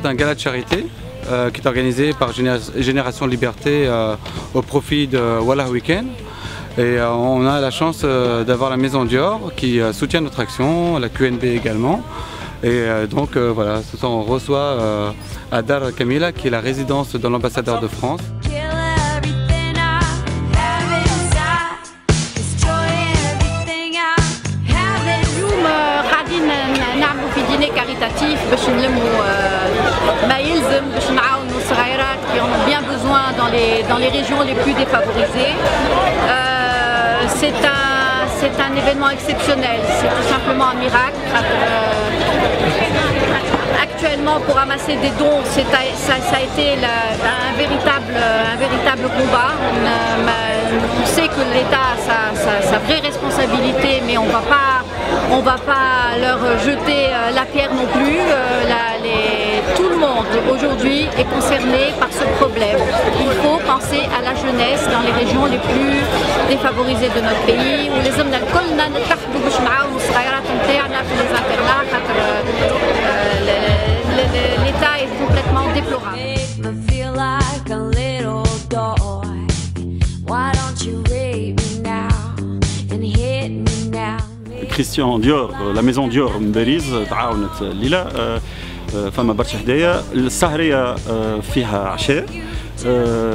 un gala de charité qui est organisé par Génération Liberté au profit de Wallah Weekend. Et on a la chance d'avoir la Maison Dior qui soutient notre action, la QNB également. Et donc voilà, ce soir on reçoit à Dar Kamila qui est la résidence de l'ambassadeur de France. caritatif باش نلموا ما يلزم باش نعاونوا الصغيرات qui en ont bien besoin dans les régions les plus défavorisées. C'est un événement exceptionnel, c'est tout simplement un miracle. Actuellement, pour ramasser des dons, ça a été un véritable combat. On sait que l'État a sa vraie responsabilité, mais on ne va pas leur jeter la pierre non plus. Tout le monde aujourd'hui est concerné par ce problème. Il faut penser à la jeunesse dans les régions les plus défavorisées de notre pays. L'état est complètement déplorable. Christian Dior, la maison Dior Mberiz تعاونت الليلة فما برشا هدايا. السهرية فيها عشاء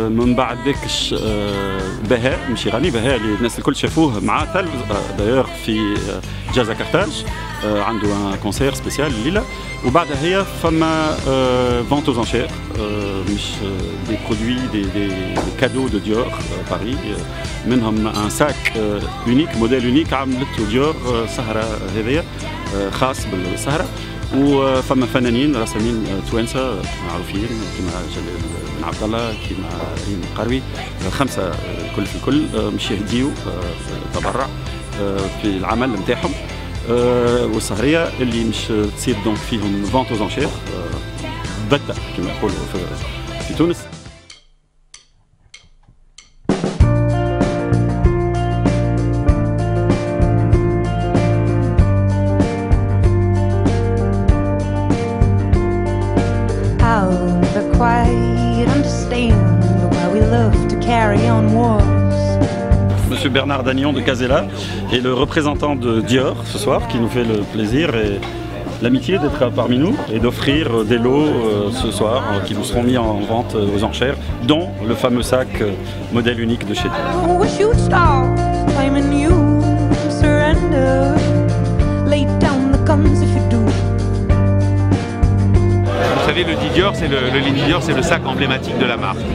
من بعد ذاكش بهاء مش غني بهاء اللي الناس الكل شافوه مع تل دايوغ في جازا كارتاج عنده ان كونسير سبيسيال الليله. وبعدها هي فما فونت aux enchères مش دي برودوي دي كادو دو ديور باري منهم ان ساك يونيك موديل يونيك عملته ديور سهره هذيا خاص بالسهره. وفما فنانين رسامين توانسه معروفين كما جلال بن عبد الله كما ريم القروي 5 الكل في الكل مش يهديوا تبرع في العمل نتاعهم. والسهريه اللي مش تصير دونك فيهم فونت aux enchères بته كما يقولوا في تونس. Monsieur Bernard Dagnon de Casella est le représentant de Dior ce soir qui nous fait le plaisir et l'amitié d'être parmi nous et d'offrir des lots ce soir qui nous seront mis en vente aux enchères, dont le fameux sac modèle unique de chez Dior. Vous savez, le Dior, le Lady Dior, c'est le sac emblématique de la marque.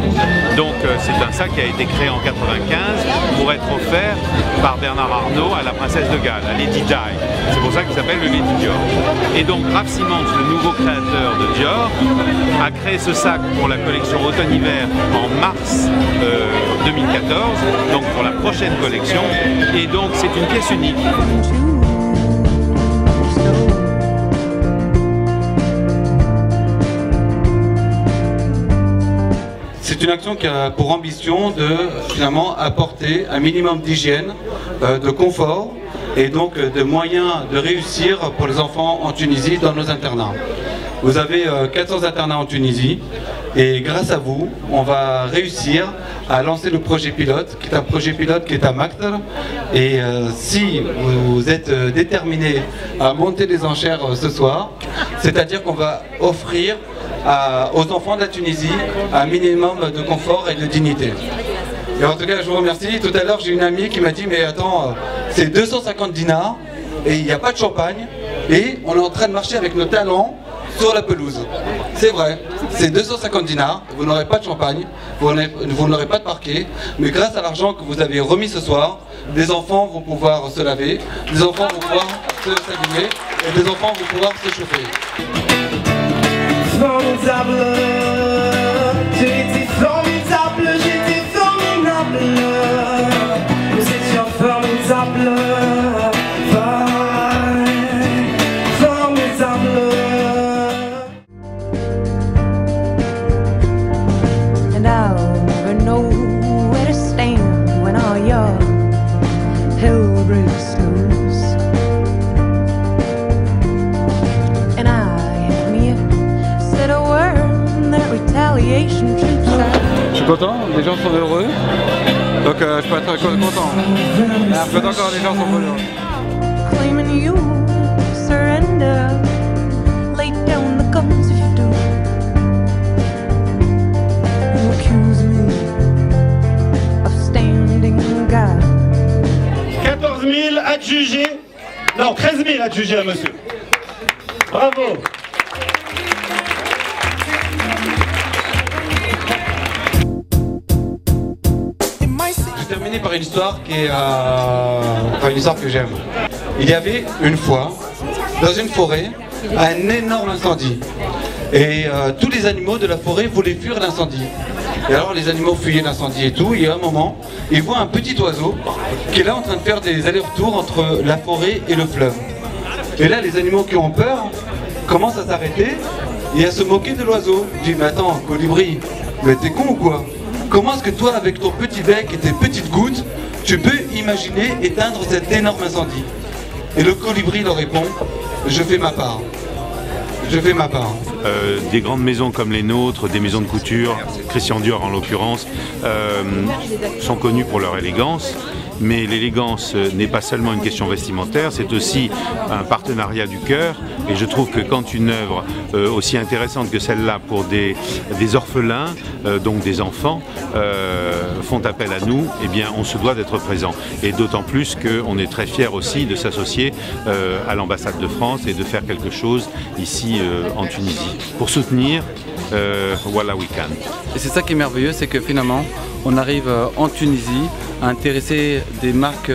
Donc c'est un sac qui a été créé en 1995 pour être offert par Bernard Arnault à la princesse de Galles, à Lady Di. C'est pour ça qu'il s'appelle le Lady Dior. Et donc Raph Simmons, le nouveau créateur de Dior, a créé ce sac pour la collection automne-hiver en mars 2014, donc pour la prochaine collection. Et donc c'est une pièce unique. C'est une action qui a pour ambition de finalement apporter un minimum d'hygiène, de confort et donc de moyens de réussir pour les enfants en Tunisie dans nos internats. Vous avez 400 internats en Tunisie et grâce à vous, on va réussir à lancer le projet pilote, qui est un projet pilote qui est à Maktar. Et si vous êtes déterminés à monter les enchères ce soir, c'est-à-dire qu'on va offrir aux enfants de la Tunisie un minimum de confort et de dignité. Et en tout cas, je vous remercie. Tout à l'heure, j'ai une amie qui m'a dit, mais attends, c'est 250 dinars et il n'y a pas de champagne et on est en train de marcher avec nos talons sur la pelouse. C'est vrai, c'est 250 dinars, vous n'aurez pas de champagne, vous n'aurez pas de parquet, mais grâce à l'argent que vous avez remis ce soir, des enfants vont pouvoir se laver, des enfants vont pouvoir s'habiller et des enfants vont pouvoir se chauffer. Formidable, j'ai été formidable, j'étais formidable, nous étions formidables, formidable. And I'll never know where to stand when all your hell breaks loose. And I haven't yet said a word retaliation troops Je suis content, les gens sont heureux, donc je peux être content. Peut-être encore les gens sont heureux. claiming you surrender. Lay down the guns if you do. You accuse me of standing guard. 14 000 adjugés, non 13 000 adjugés à monsieur. Bravo. Je vais terminer par une histoire qui est une histoire que j'aime. Il y avait une fois, dans une forêt, un énorme incendie. Et tous les animaux de la forêt voulaient fuir l'incendie. Et alors les animaux fuyaient l'incendie et tout, et à un moment, ils voient un petit oiseau qui est là en train de faire des allers-retours entre la forêt et le fleuve. Et là, les animaux qui ont peur commencent à s'arrêter et à se moquer de l'oiseau. Je dis, mais attends, colibri, mais t'es con ou quoi? Comment est-ce que toi, avec ton petit bec et tes petites gouttes, tu peux imaginer éteindre cet énorme incendie? Et le colibri leur répond, je fais ma part. Je fais ma part. Des grandes maisons comme les nôtres, des maisons de couture, Christian Dior en l'occurrence, sont connues pour leur élégance. Mais l'élégance n'est pas seulement une question vestimentaire, c'est aussi un partenariat du cœur. Et je trouve que quand une œuvre aussi intéressante que celle-là pour des orphelins, donc des enfants, font appel à nous, eh bien on se doit d'être présent. Et d'autant plus qu'on est très fiers aussi de s'associer à l'ambassade de France et de faire quelque chose ici en Tunisie pour soutenir Wallah We Can. Et c'est ça qui est merveilleux, c'est que finalement on arrive en Tunisie à intéresser des marques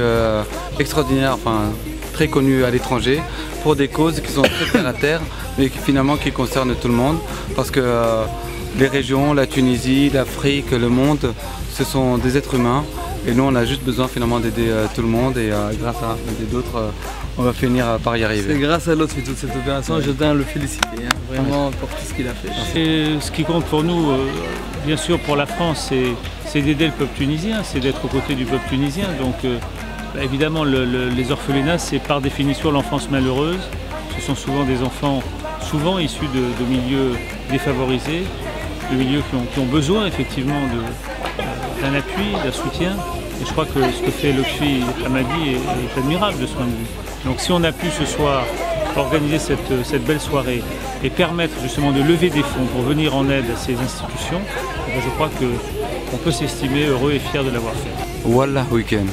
extraordinaires, enfin très connues à l'étranger, pour des causes qui sont très terre à terre, mais qui finalement qui concernent tout le monde, parce que les régions, la Tunisie, l'Afrique, le monde, ce sont des êtres humains, et nous on a juste besoin finalement d'aider tout le monde, et grâce à aider d'autres, on va finir par y arriver. C'est grâce à l'autre qui fait toute cette opération, je tiens à le féliciter, hein, vraiment pour tout ce qu'il a fait. Et ce qui compte pour nous, bien sûr pour la France, c'est d'aider le peuple tunisien, c'est d'être aux côtés du peuple tunisien. Donc évidemment les orphelinats, c'est par définition l'enfance malheureuse. Ce sont souvent des enfants issus de milieux défavorisés, de milieux qui ont besoin effectivement d'un appui, d'un soutien. Et je crois que ce que fait Lotfi Hamadi est admirable de ce point de vue. Donc si on a pu ce soir organiser cette belle soirée et permettre justement de lever des fonds pour venir en aide à ces institutions, je crois qu'on peut s'estimer heureux et fier de l'avoir fait. Wallah We Can.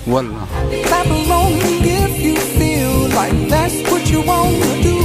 Wallah. Clap along if you feel like that's what you wanna do.